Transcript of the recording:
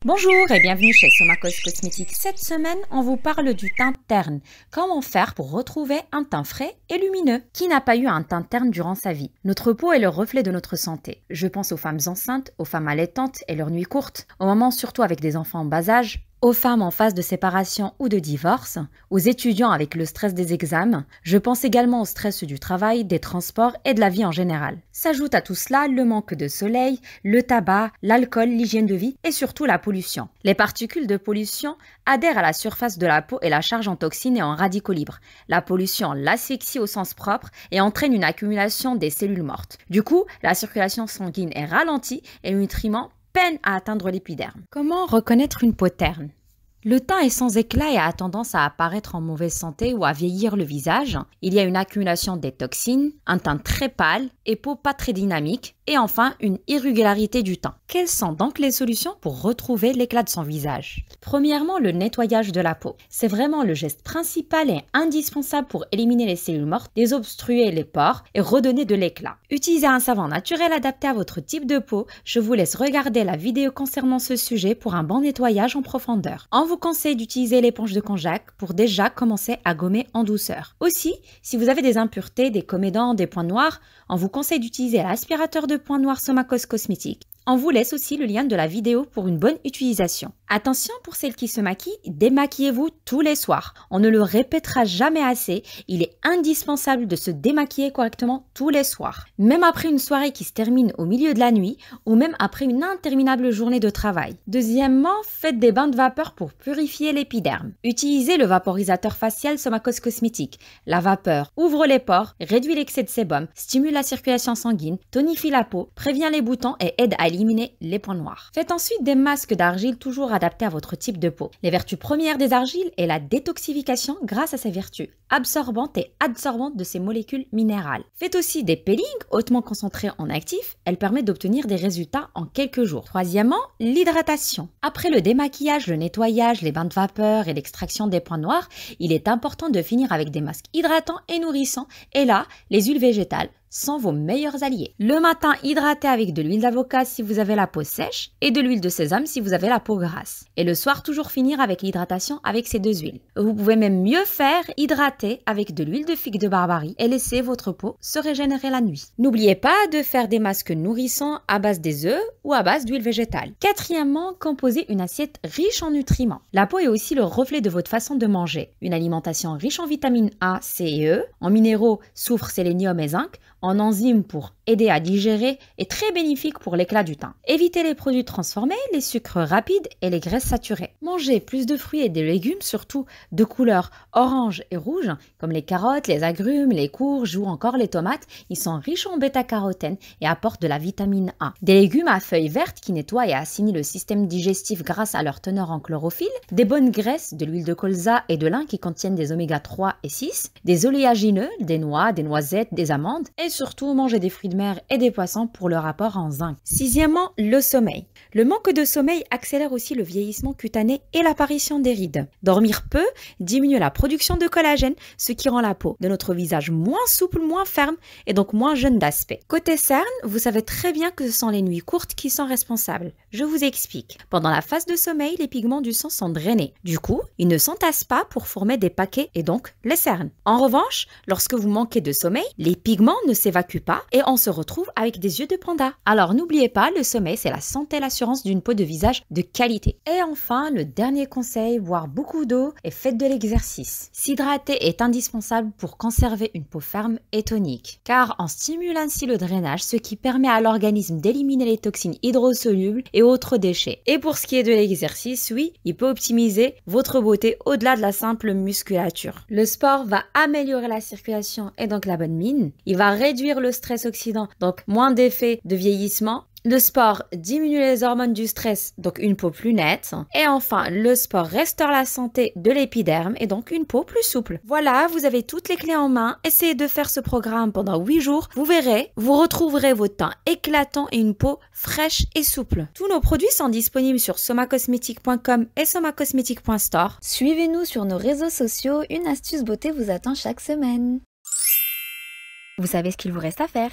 Bonjour et bienvenue chez Somakos Cosmétiques. Cette semaine, on vous parle du teint terne. Comment faire pour retrouver un teint frais et lumineux? Qui n'a pas eu un teint terne durant sa vie? Notre peau est le reflet de notre santé. Je pense aux femmes enceintes, aux femmes allaitantes et leurs nuits courtes, aux mamans surtout avec des enfants en bas âge, aux femmes en phase de séparation ou de divorce, aux étudiants avec le stress des examens. Je pense également au stress du travail, des transports et de la vie en général. S'ajoute à tout cela le manque de soleil, le tabac, l'alcool, l'hygiène de vie et surtout la pollution. Les particules de pollution adhèrent à la surface de la peau et la chargent en toxines et en radicaux libres. La pollution l'asphyxie au sens propre et entraîne une accumulation des cellules mortes. Du coup, la circulation sanguine est ralentie et les nutriments peinent à atteindre l'épiderme. Comment reconnaître une peau terne? Le teint est sans éclat et a tendance à apparaître en mauvaise santé ou à vieillir le visage. Il y a une accumulation des toxines, un teint très pâle et peau pas très dynamique, et enfin une irrégularité du teint. Quelles sont donc les solutions pour retrouver l'éclat de son visage? Premièrement, le nettoyage de la peau. C'est vraiment le geste principal et indispensable pour éliminer les cellules mortes, désobstruer les pores et redonner de l'éclat. Utilisez un savon naturel adapté à votre type de peau. Je vous laisse regarder la vidéo concernant ce sujet pour un bon nettoyage en profondeur. On vous conseille d'utiliser l'éponge de konjac pour déjà commencer à gommer en douceur. Aussi, si vous avez des impuretés, des comédons, des points noirs, on vous conseille d'utiliser l'aspirateur de points noirs Somakos Cosmétiques. On vous laisse aussi le lien de la vidéo pour une bonne utilisation. Attention pour celles qui se maquillent, démaquillez-vous tous les soirs. On ne le répétera jamais assez, il est indispensable de se démaquiller correctement tous les soirs. Même après une soirée qui se termine au milieu de la nuit ou même après une interminable journée de travail. Deuxièmement, faites des bains de vapeur pour purifier l'épiderme. Utilisez le vaporisateur facial Somakos Cosmétiques. La vapeur ouvre les pores, réduit l'excès de sébum, stimule la circulation sanguine, tonifie la peau, prévient les boutons et aide à éliminer les points noirs. Faites ensuite des masques d'argile toujours adaptés à votre type de peau. Les vertus premières des argiles est la détoxification grâce à ses vertus absorbantes et adsorbantes de ces molécules minérales. Faites aussi des peelings hautement concentrés en actifs. Elle permet d'obtenir des résultats en quelques jours. Troisièmement, l'hydratation. Après le démaquillage, le nettoyage, les bains de vapeur et l'extraction des points noirs, il est important de finir avec des masques hydratants et nourrissants. Et là, les huiles végétales sont vos meilleurs alliés. Le matin, hydratez avec de l'huile d'avocat si vous avez la peau sèche et de l'huile de sésame si vous avez la peau grasse. Et le soir, toujours finir avec l'hydratation avec ces deux huiles. Vous pouvez même mieux faire hydrater avec de l'huile de figue de Barbarie et laisser votre peau se régénérer la nuit. N'oubliez pas de faire des masques nourrissants à base des œufs ou à base d'huile végétale. Quatrièmement, composez une assiette riche en nutriments. La peau est aussi le reflet de votre façon de manger. Une alimentation riche en vitamines A, C et E, en minéraux, soufre, sélénium et zinc, en enzymes pour aider à digérer est très bénéfique pour l'éclat du teint. Évitez les produits transformés, les sucres rapides et les graisses saturées. Mangez plus de fruits et de légumes, surtout de couleur orange et rouge, comme les carottes, les agrumes, les courges ou encore les tomates. Ils sont riches en bêta-carotène et apportent de la vitamine A. Des légumes à feuilles vertes qui nettoient et assainissent le système digestif grâce à leur teneur en chlorophylle. Des bonnes graisses, de l'huile de colza et de lin qui contiennent des oméga 3 et 6. Des oléagineux, des noix, des noisettes, des amandes. Et surtout, manger des fruits de mer et des poissons pour leur apport en zinc. Sixièmement, le sommeil. Le manque de sommeil accélère aussi le vieillissement cutané et l'apparition des rides. Dormir peu diminue la production de collagène, ce qui rend la peau de notre visage moins souple, moins ferme et donc moins jeune d'aspect. Côté cerne, vous savez très bien que ce sont les nuits courtes qui sont responsables. Je vous explique. Pendant la phase de sommeil, les pigments du sang sont drainés. Du coup, ils ne s'entassent pas pour former des paquets et donc les cernes. En revanche, lorsque vous manquez de sommeil, les pigments ne s'évacuent pas et on se retrouve avec des yeux de panda. Alors n'oubliez pas, le sommeil c'est la santé et l'assurance d'une peau de visage de qualité. Et enfin, le dernier conseil, boire beaucoup d'eau et faites de l'exercice. S'hydrater est indispensable pour conserver une peau ferme et tonique, car on stimule ainsi le drainage, ce qui permet à l'organisme d'éliminer les toxines hydrosolubles et autres déchets. Et pour ce qui est de l'exercice, oui, il peut optimiser votre beauté au-delà de la simple musculature. Le sport va améliorer la circulation et donc la bonne mine. Il va réduire le stress oxydant, donc moins d'effets de vieillissement. Le sport diminue les hormones du stress, donc une peau plus nette. Et enfin, le sport restaure la santé de l'épiderme et donc une peau plus souple. Voilà, vous avez toutes les clés en main. Essayez de faire ce programme pendant 8 jours. Vous verrez, vous retrouverez votre teint éclatant et une peau fraîche et souple. Tous nos produits sont disponibles sur somakosmetic.com et somakosmetic.store. Suivez-nous sur nos réseaux sociaux, une astuce beauté vous attend chaque semaine. Vous savez ce qu'il vous reste à faire.